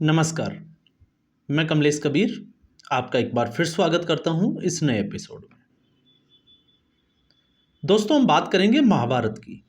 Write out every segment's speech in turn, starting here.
नमस्कार, मैं कमलेश कबीर आपका एक बार फिर स्वागत करता हूं इस नए एपिसोड में। दोस्तों, हम बात करेंगे महाभारत की।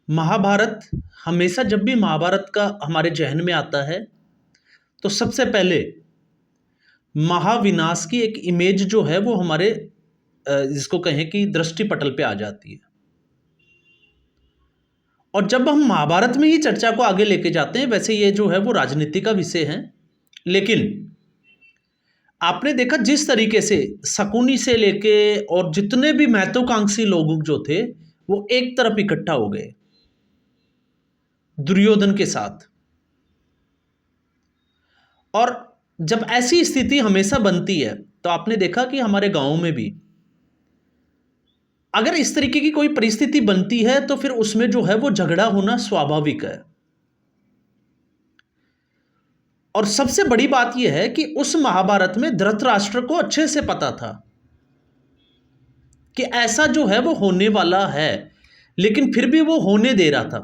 महाभारत, हमेशा जब भी महाभारत का हमारे जहन में आता है तो सबसे पहले महाविनाश की एक इमेज जो है वो हमारे जिसको कहें कि दृष्टि पटल पे आ जाती है। और जब हम महाभारत में ही चर्चा को आगे लेके जाते हैं, वैसे ये जो है वो राजनीति का विषय है, लेकिन आपने देखा जिस तरीके से शकुनी से लेके और जितने भी महत्वाकांक्षी लोग जो थे वो एक तरफ इकट्ठा हो गए दुर्योधन के साथ। और जब ऐसी स्थिति हमेशा बनती है तो आपने देखा कि हमारे गांवों में भी अगर इस तरीके की कोई परिस्थिति बनती है तो फिर उसमें जो है वो झगड़ा होना स्वाभाविक है। और सबसे बड़ी बात यह है कि उस महाभारत में धृतराष्ट्र को अच्छे से पता था कि ऐसा जो है वो होने वाला है, लेकिन फिर भी वो होने दे रहा था।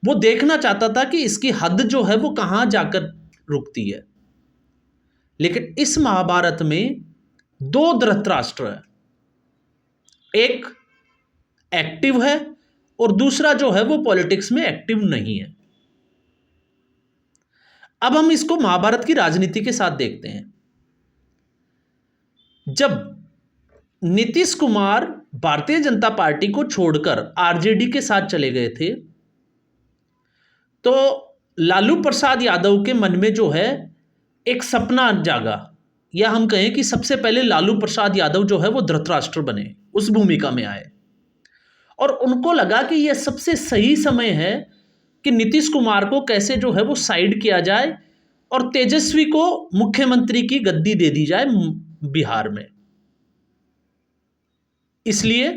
वो देखना चाहता था कि इसकी हद जो है वो कहां जाकर रुकती है। लेकिन इस महाभारत में दो धृतराष्ट्र है, एक एक्टिव है और दूसरा जो है वो पॉलिटिक्स में एक्टिव नहीं है। अब हम इसको महाभारत की राजनीति के साथ देखते हैं। जब नीतीश कुमार भारतीय जनता पार्टी को छोड़कर आरजेडी के साथ चले गए थे तो लालू प्रसाद यादव के मन में जो है एक सपना जागा, या हम कहें कि सबसे पहले लालू प्रसाद यादव जो है वो धृतराष्ट्र बने, उस भूमिका में आए। और उनको लगा कि यह सबसे सही समय है कि नीतीश कुमार को कैसे जो है वो साइड किया जाए और तेजस्वी को मुख्यमंत्री की गद्दी दे दी जाए बिहार में। इसलिए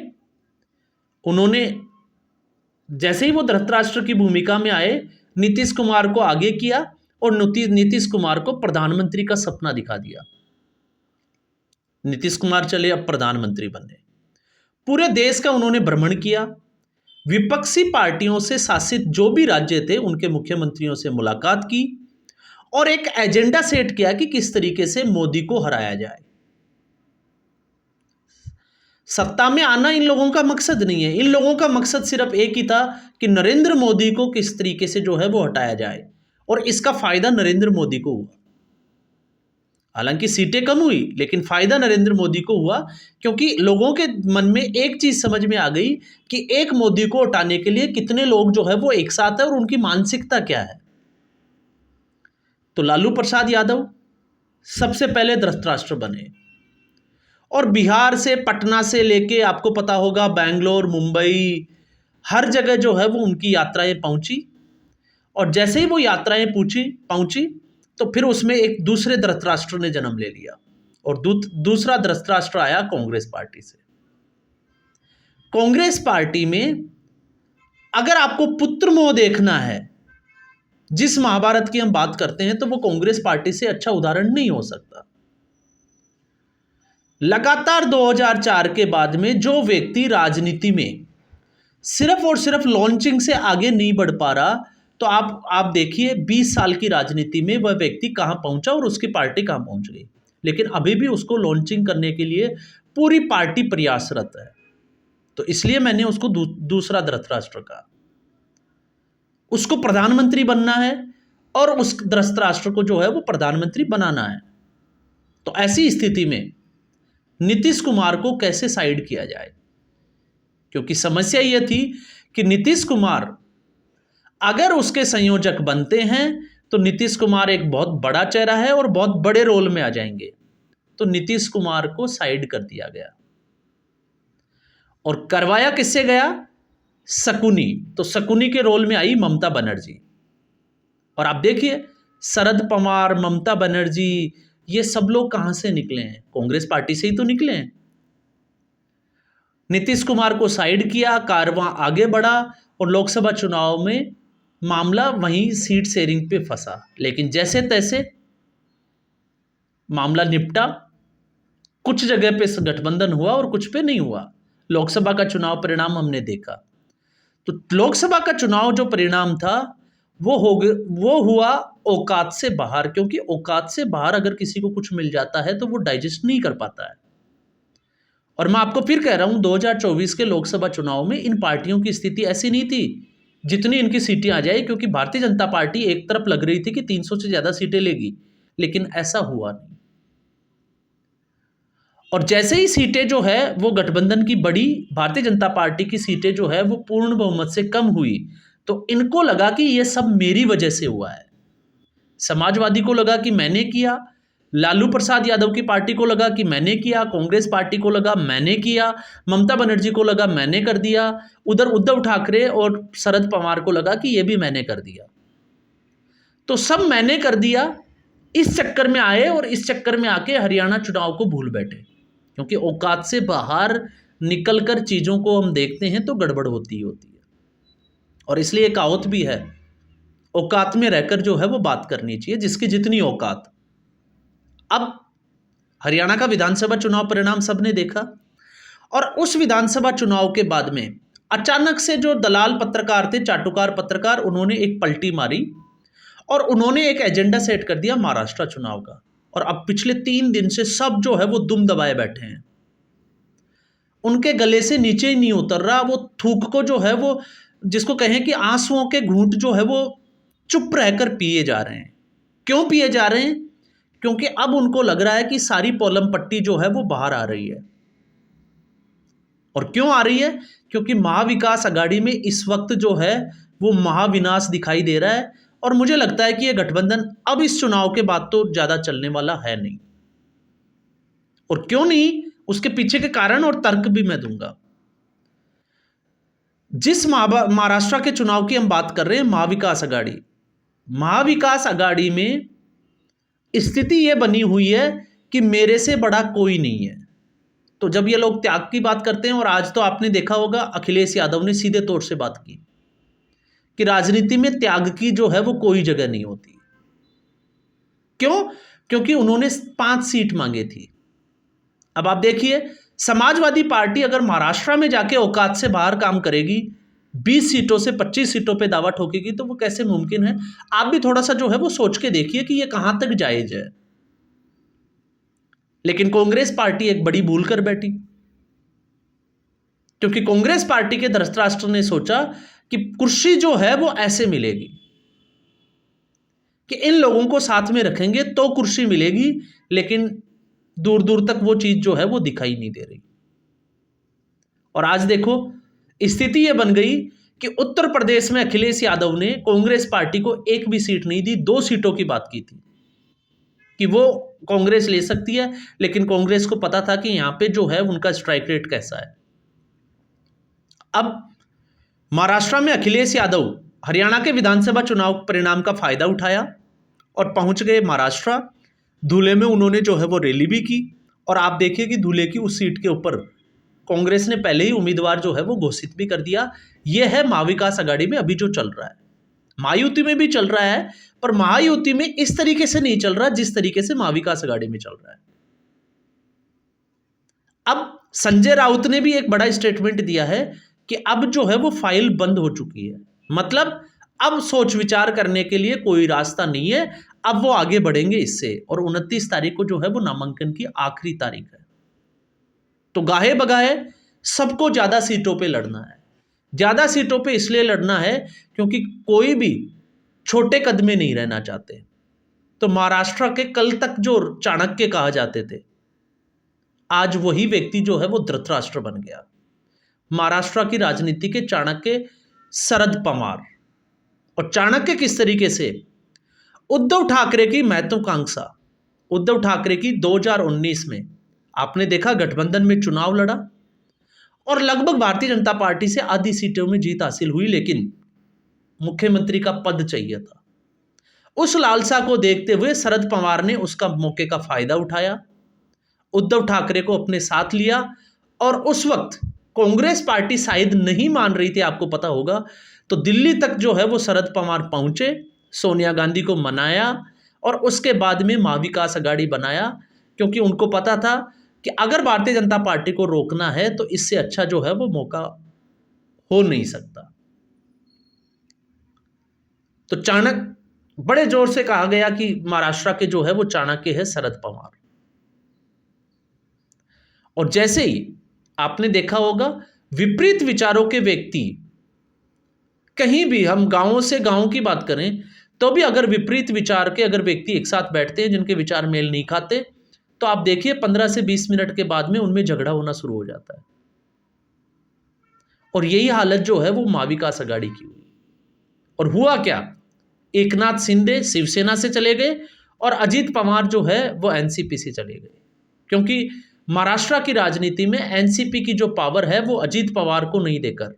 उन्होंने जैसे ही वो धृतराष्ट्र की भूमिका में आए, नीतीश कुमार को आगे किया और नीतीश कुमार को प्रधानमंत्री का सपना दिखा दिया। नीतीश कुमार चले अब प्रधानमंत्री बनने। पूरे देश का उन्होंने भ्रमण किया, विपक्षी पार्टियों से शासित जो भी राज्य थे उनके मुख्यमंत्रियों से मुलाकात की और एक एजेंडा सेट किया कि किस तरीके से मोदी को हराया जाए। सत्ता में आना इन लोगों का मकसद नहीं है, इन लोगों का मकसद सिर्फ एक ही था कि नरेंद्र मोदी को किस तरीके से जो है वो हटाया जाए, और इसका फायदा नरेंद्र मोदी को हुआ। हालांकि सीटें कम हुई लेकिन फायदा नरेंद्र मोदी को हुआ, क्योंकि लोगों के मन में एक चीज समझ में आ गई कि एक मोदी को हटाने के लिए कितने लोग जो है वो एक साथ है और उनकी मानसिकता क्या है। तो लालू प्रसाद यादव सबसे पहले धृतराष्ट्र बने और बिहार से, पटना से लेके आपको पता होगा बैंगलोर, मुंबई, हर जगह जो है वो उनकी यात्राएं पहुंची। और जैसे ही वो यात्राएं पहुंची तो फिर उसमें एक दूसरे धृतराष्ट्र ने जन्म ले लिया और दूसरा धृतराष्ट्र आया कांग्रेस पार्टी से। कांग्रेस पार्टी में अगर आपको पुत्र मोह देखना है, जिस महाभारत की हम बात करते हैं, तो वो कांग्रेस पार्टी से अच्छा उदाहरण नहीं हो सकता। लगातार 2004 के बाद में जो व्यक्ति राजनीति में सिर्फ और सिर्फ लॉन्चिंग से आगे नहीं बढ़ पा रहा, तो आप देखिए 20 साल की राजनीति में वह व्यक्ति कहां पहुंचा और उसकी पार्टी कहां पहुंच गई। लेकिन अभी भी उसको लॉन्चिंग करने के लिए पूरी पार्टी प्रयासरत है। तो इसलिए मैंने उसको दूसरा धृतराष्ट्र कहा। उसको प्रधानमंत्री बनना है और उस धृतराष्ट्र को जो है वो प्रधानमंत्री बनाना है। तो ऐसी स्थिति में नीतीश कुमार को कैसे साइड किया जाए, क्योंकि समस्या यह थी कि नीतीश कुमार अगर उसके संयोजक बनते हैं तो नीतीश कुमार एक बहुत बड़ा चेहरा है और बहुत बड़े रोल में आ जाएंगे। तो नीतीश कुमार को साइड कर दिया गया और करवाया किससे गया? शकुनी। तो शकुनी के रोल में आई ममता बनर्जी। और आप देखिए शरद पवार, ममता बनर्जी, ये सब लोग कहां से निकले हैं? कांग्रेस पार्टी से ही तो निकले हैं। नीतीश कुमार को साइड किया, कारवां आगे बढ़ा और लोकसभा चुनाव में मामला वहीं सीट शेयरिंग पे फंसा। लेकिन जैसे तैसे मामला निपटा। कुछ जगह पे गठबंधन हुआ और कुछ पे नहीं हुआ। लोकसभा का चुनाव परिणाम हमने देखा। तो लोकसभा का चुनाव जो परिणाम था वो हुआ औकात से बाहर, क्योंकि औकात से बाहर अगर किसी को कुछ मिल जाता है तो वो डाइजेस्ट नहीं कर पाता है। और मैं आपको फिर कह रहा हूं, 2024 के लोकसभा चुनाव में इन पार्टियों की स्थिति ऐसी नहीं थी जितनी इनकी सीटें आ जाए, क्योंकि भारतीय जनता पार्टी एक तरफ लग रही थी कि 300 से ज्यादा सीटें लेगी, लेकिन ऐसा हुआ नहीं। और जैसे ही सीटें जो है वो गठबंधन की बढ़ी, भारतीय जनता पार्टी की सीटें जो है वो पूर्ण बहुमत से कम हुई, तो इनको लगा कि ये सब मेरी वजह से हुआ है। समाजवादी को लगा कि मैंने किया, लालू प्रसाद यादव की पार्टी को लगा कि मैंने किया, कांग्रेस पार्टी को लगा मैंने किया, ममता बनर्जी को लगा मैंने कर दिया, उधर उद्धव ठाकरे और शरद पवार को लगा कि ये भी मैंने कर दिया। तो सब मैंने कर दिया इस चक्कर में आए, और इस चक्कर में आके हरियाणा चुनाव को भूल बैठे, क्योंकि औकात से बाहर निकलकर चीजों को हम देखते हैं तो गड़बड़ होती है। और इसलिए कहावत भी है, औकात में रहकर जो है वो बात करनी चाहिए, जिसकी जितनी औकात। अब हरियाणा का विधानसभा चुनाव परिणाम सबने देखा, और उस विधानसभा चुनाव के बाद में अचानक से जो दलाल पत्रकार थे, चाटुकार पत्रकार, उन्होंने एक पलटी मारी और उन्होंने एक एजेंडा सेट कर दिया महाराष्ट्र चुनाव का। और अब पिछले 3 दिन से सब जो है वो दुम दबाए बैठे हैं, उनके गले से नीचे ही नहीं उतर रहा। वो थूक को जो है वो, जिसको कहें कि आंसुओं के घूंट जो है वो चुप रहकर पिए जा रहे हैं। क्यों पिए जा रहे हैं? क्योंकि अब उनको लग रहा है कि सारी पोलम पट्टी जो है वो बाहर आ रही है। और क्यों आ रही है? क्योंकि महाविकास आघाड़ी में इस वक्त जो है वो महाविनाश दिखाई दे रहा है, और मुझे लगता है कि यह गठबंधन अब इस चुनाव के बाद तो ज्यादा चलने वाला है नहीं। और क्यों नहीं, उसके पीछे के कारण और तर्क भी मैं दूंगा। जिस महाराष्ट्र के चुनाव की हम बात कर रहे हैं, महाविकास आघाड़ी में स्थिति यह बनी हुई है कि मेरे से बड़ा कोई नहीं है। तो जब ये लोग त्याग की बात करते हैं, और आज तो आपने देखा होगा अखिलेश यादव ने सीधे तौर से बात की कि राजनीति में त्याग की जो है वो कोई जगह नहीं होती। क्यों? क्योंकि उन्होंने 5 सीट मांगी थी। अब आप देखिए, समाजवादी पार्टी अगर महाराष्ट्र में जाके औकात से बाहर काम करेगी, 20 सीटों से 25 सीटों पे दावा ठोकेगी, तो वो कैसे मुमकिन है? आप भी थोड़ा सा जो है वो सोच के देखिए कि ये कहां तक जायज है। लेकिन कांग्रेस पार्टी एक बड़ी भूल कर बैठी, क्योंकि कांग्रेस पार्टी के धृतराष्ट्र ने सोचा कि कुर्सी जो है वो ऐसे मिलेगी कि इन लोगों को साथ में रखेंगे तो कुर्सी मिलेगी, लेकिन दूर दूर तक वो चीज जो है वो दिखाई नहीं दे रही। और आज देखो, स्थिति यह बन गई कि उत्तर प्रदेश में अखिलेश यादव ने कांग्रेस पार्टी को एक भी सीट नहीं दी। 2 सीटों की बात की थी कि वो कांग्रेस ले सकती है, लेकिन कांग्रेस को पता था कि यहां पे जो है उनका स्ट्राइक रेट कैसा है। अब महाराष्ट्र में अखिलेश यादव हरियाणा के विधानसभा चुनाव परिणाम का फायदा उठाया और पहुंच गए महाराष्ट्र। धुले में उन्होंने जो है वो रैली भी की, और आप देखिए कि धुले की उस सीट के ऊपर कांग्रेस ने पहले ही उम्मीदवार जो है वो घोषित भी कर दिया। यह है महाविकास आघाड़ी में अभी जो चल रहा है। महायुति में भी चल रहा है, पर महायुति में इस तरीके से नहीं चल रहा जिस तरीके से महाविकास आघाड़ी में चल रहा है। अब संजय राउत ने भी एक बड़ा स्टेटमेंट दिया है कि अब जो है वो फाइल बंद हो चुकी है, मतलब अब सोच विचार करने के लिए कोई रास्ता नहीं है, अब वो आगे बढ़ेंगे इससे। और 29 तारीख को जो है वो नामांकन की आखिरी तारीख है। तो गाहे बगाहे सबको ज्यादा सीटों पे लड़ना है। ज्यादा सीटों पे इसलिए लड़ना है क्योंकि कोई भी छोटे कदमे नहीं रहना चाहते। तो महाराष्ट्र के कल तक जो चाणक्य कहा जाते थे, आज वही व्यक्ति जो है वो धृतराष्ट्र बन गया। महाराष्ट्र की राजनीति के चाणक्य शरद पवार। और चाणक्य किस तरीके से? उद्धव ठाकरे की महत्वाकांक्षा, उद्धव ठाकरे की 2019 में आपने देखा गठबंधन में चुनाव लड़ा और लगभग भारतीय जनता पार्टी से आधी सीटों में जीत हासिल हुई, लेकिन मुख्यमंत्री का पद चाहिए था। उस लालसा को देखते हुए शरद पवार ने उसका मौके का फायदा उठाया, उद्धव ठाकरे को अपने साथ लिया। और उस वक्त कांग्रेस पार्टी शायद नहीं मान रही थी, आपको पता होगा, तो दिल्ली तक जो है वो शरद पवार पहुंचे, सोनिया गांधी को मनाया और उसके बाद में महाविकास आघाड़ी बनाया, क्योंकि उनको पता था कि अगर भारतीय जनता पार्टी को रोकना है तो इससे अच्छा जो है वो मौका हो नहीं सकता। तो चाणक्य, बड़े जोर से कहा गया कि महाराष्ट्र के जो है वो चाणक्य है शरद पवार। और जैसे ही आपने देखा होगा, विपरीत विचारों के व्यक्ति, कहीं भी हम गांवों से गांव की बात करें तो भी अगर विपरीत विचार के अगर व्यक्ति एक साथ बैठते हैं जिनके विचार मेल नहीं खाते, तो आप देखिए 15 से 20 मिनट के बाद में उनमें झगड़ा होना शुरू हो जाता है। और यही हालत जो है वो महाविकास आघाड़ी की हुई। और हुआ क्या, एकनाथ शिंदे शिवसेना से चले गए और अजीत पवार जो है वो एनसीपी से चले गए, क्योंकि महाराष्ट्र की राजनीति में एनसीपी की जो पावर है वो अजीत पवार को नहीं देकर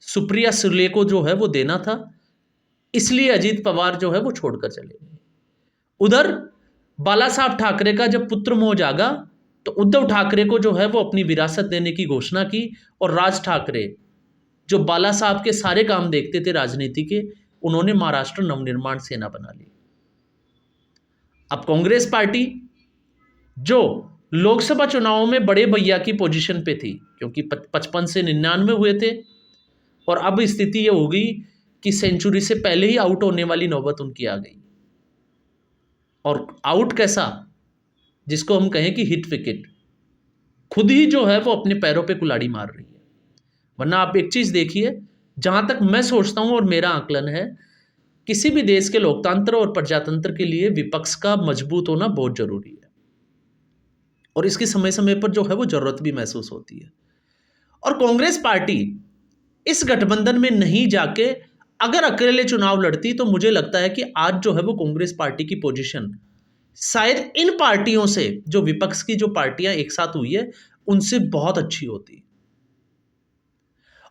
सुप्रिया सुले को जो है वो देना था, इसलिए अजीत पवार जो है वो छोड़कर चले गए। उधर बाला साहब ठाकरे का जब पुत्र मोह जागा तो उद्धव ठाकरे को जो है वो अपनी विरासत देने की घोषणा की, और राज ठाकरे जो बाला साहब के सारे काम देखते थे राजनीति के, उन्होंने महाराष्ट्र नवनिर्माण सेना बना ली। अब कांग्रेस पार्टी जो लोकसभा चुनावों में बड़े भैया की पोजीशन पे थी, क्योंकि 55 से 99 हुए थे, और अब स्थिति ये हो गई कि सेंचुरी से पहले ही आउट होने वाली नौबत उनकी आ गई। और आउट कैसा, जिसको हम कहें कि हिट विकेट, खुद ही जो है वो अपने पैरों पे कुल्हाड़ी मार रही है। वरना आप एक चीज देखिए, जहां तक मैं सोचता हूं और मेरा आकलन है, किसी भी देश के लोकतंत्र और प्रजातंत्र के लिए विपक्ष का मजबूत होना बहुत जरूरी है, और इसकी समय समय पर जो है वो जरूरत भी महसूस होती है। और कांग्रेस पार्टी इस गठबंधन में नहीं जाके अगर अकेले चुनाव लड़ती, तो मुझे लगता है कि आज जो है वो कांग्रेस पार्टी की पोजीशन शायद इन पार्टियों से, जो विपक्ष की जो पार्टियां एक साथ हुई है, उनसे बहुत अच्छी होती।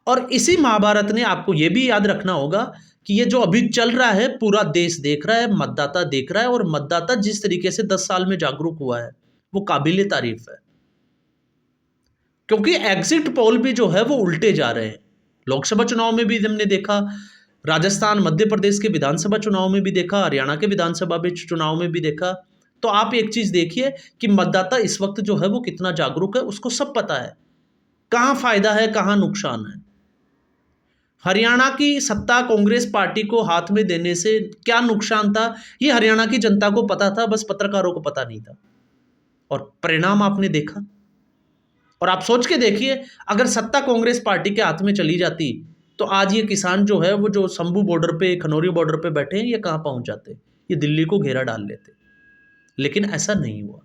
और इसी महाभारत ने आपको यह भी याद रखना होगा कि ये जो अभी चल रहा है पूरा देश देख रहा है, मतदाता देख रहा है, और मतदाता जिस तरीके से 10 साल में जागरूक हुआ है वो काबिले तारीफ है। क्योंकि एग्जिट पोल भी जो है वो उल्टे जा रहे हैं। लोकसभा चुनाव में भी हमने देखा, राजस्थान मध्य प्रदेश के विधानसभा चुनाव में भी देखा, हरियाणा के विधानसभा चुनाव में भी देखा। तो आप एक चीज देखिए कि मतदाता इस वक्त जो है वो कितना जागरूक है, उसको सब पता है कहां फायदा है कहां नुकसान है। हरियाणा की सत्ता कांग्रेस पार्टी को हाथ में देने से क्या नुकसान था, ये हरियाणा की जनता को पता था, बस पत्रकारों को पता नहीं था। और परिणाम आपने देखा। और आप सोच के देखिए, अगर सत्ता कांग्रेस पार्टी के हाथ में चली जाती तो आज ये किसान जो है वो जो शंभू बॉर्डर पे, खनौरी बॉर्डर पे बैठे हैं, ये कहां पहुंच जाते, ये दिल्ली को घेरा डाल लेते। लेकिन ऐसा नहीं हुआ।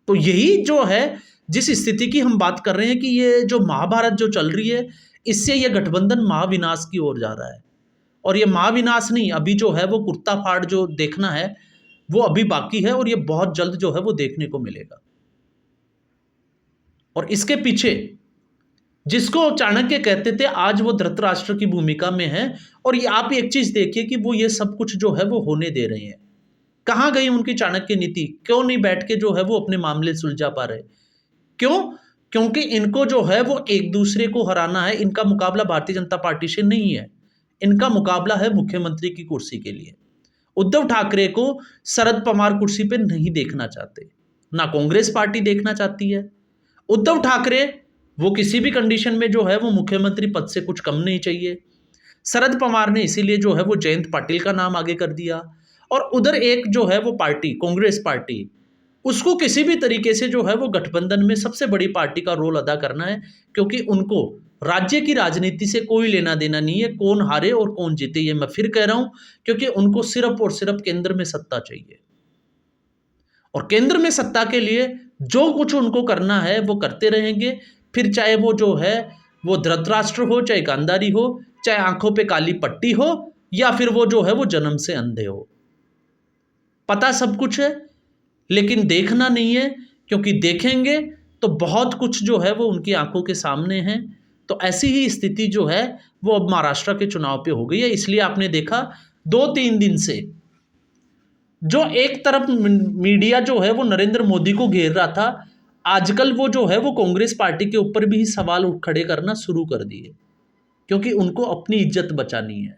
तो यही जो है, जिस स्थिति की हम बात कर रहे हैं कि ये जो महाभारत जो चल रही है, इससे ये गठबंधन महाविनाश की ओर जा रहा है। और ये महाविनाश नहीं, अभी जो है वो कुर्ता फाड़ जो देखना है वो अभी बाकी है, और ये बहुत जल्द जो है वो देखने को मिलेगा। और इसके पीछे जिसको चाणक्य कहते थे, आज वो धृतराष्ट्र की भूमिका में है। और ये आप एक चीज देखिए कि वो ये सब कुछ जो है वो होने दे रहे हैं। कहां गई उनकी चाणक्य नीति, क्यों नहीं बैठ के जो है वो अपने मामले सुलझा पा रहे, क्यों? क्योंकि इनको जो है वो एक दूसरे को हराना है। इनका मुकाबला भारतीय जनता पार्टी से नहीं है, इनका मुकाबला है मुख्यमंत्री की कुर्सी के लिए। उद्धव ठाकरे को शरद पवार कुर्सी पे नहीं देखना चाहते, ना कांग्रेस पार्टी देखना चाहती है। उद्धव ठाकरे वो किसी भी कंडीशन में जो है वो मुख्यमंत्री पद से कुछ कम नहीं चाहिए। शरद पवार ने इसीलिए जो है वो जयंत पाटिल का नाम आगे कर दिया। और उधर एक जो है वो पार्टी कांग्रेस पार्टी, उसको किसी भी तरीके से जो है वो गठबंधन में सबसे बड़ी पार्टी का रोल अदा करना है, क्योंकि उनको राज्य की राजनीति से कोई लेना देना नहीं है, कौन हारे और कौन जीते। ये मैं फिर कह रहा हूं, क्योंकि उनको सिर्फ और सिर्फ केंद्र में सत्ता चाहिए। और केंद्र में सत्ता के लिए जो कुछ उनको करना है वो करते रहेंगे, फिर चाहे वो जो है वो धृतराष्ट्र हो, चाहे गांधारी हो, चाहे आंखों पे काली पट्टी हो, या फिर वो जो है वो जन्म से अंधे हो। पता सब कुछ है, लेकिन देखना नहीं है, क्योंकि देखेंगे तो बहुत कुछ जो है वो उनकी आंखों के सामने है। तो ऐसी ही स्थिति जो है वो अब महाराष्ट्र के चुनाव पे हो गई है। इसलिए आपने देखा 2-3 दिन से जो एक तरफ मीडिया जो है वो नरेंद्र मोदी को घेर रहा था, आजकल वो जो है वो कांग्रेस पार्टी के ऊपर भी सवाल खड़े करना शुरू कर दिए, क्योंकि उनको अपनी इज्जत बचानी है।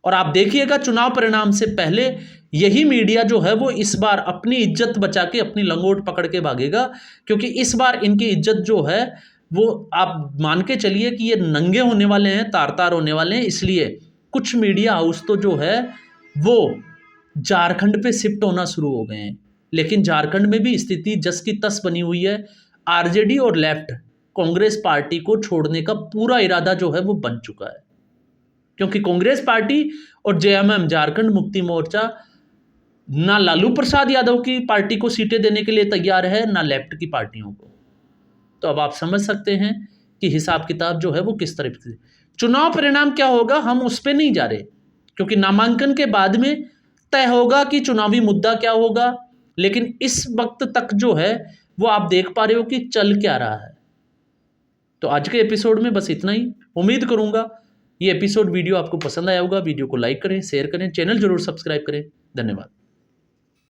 और आप देखिएगा चुनाव परिणाम से पहले यही मीडिया जो है वो इस बार अपनी इज्जत बचा के अपनी लंगोट पकड़ के भागेगा, क्योंकि इस बार इनकी इज्जत जो है वो आप मान के चलिए कि ये नंगे होने वाले हैं, तार तार होने वाले हैं। इसलिए कुछ मीडिया हाउस तो जो है वो झारखंड पे शिफ्ट होना शुरू हो गए हैं। लेकिन झारखंड में भी स्थिति जस की तस बनी हुई है। आरजेडी और लेफ्ट कांग्रेस पार्टी को छोड़ने का पूरा इरादा जो है वो बन चुका है, क्योंकि कांग्रेस पार्टी और जेएमएम झारखंड मुक्ति मोर्चा ना लालू प्रसाद यादव की पार्टी को सीटें देने के लिए तैयार है, ना लेफ्ट की पार्टियों को। तो अब आप समझ सकते हैं कि हिसाब किताब जो है वो किस तरह से। चुनाव परिणाम क्या होगा हम उस पर नहीं जा रहे, क्योंकि नामांकन के बाद में तय होगा कि चुनावी मुद्दा क्या होगा। लेकिन इस वक्त तक जो है वो आप देख पा रहे हो कि चल क्या रहा है। तो आज के एपिसोड में बस इतना ही। उम्मीद करूंगा ये एपिसोड वीडियो आपको पसंद आया होगा। वीडियो को लाइक करें, शेयर करें, चैनल जरूर सब्सक्राइब करें। धन्यवाद।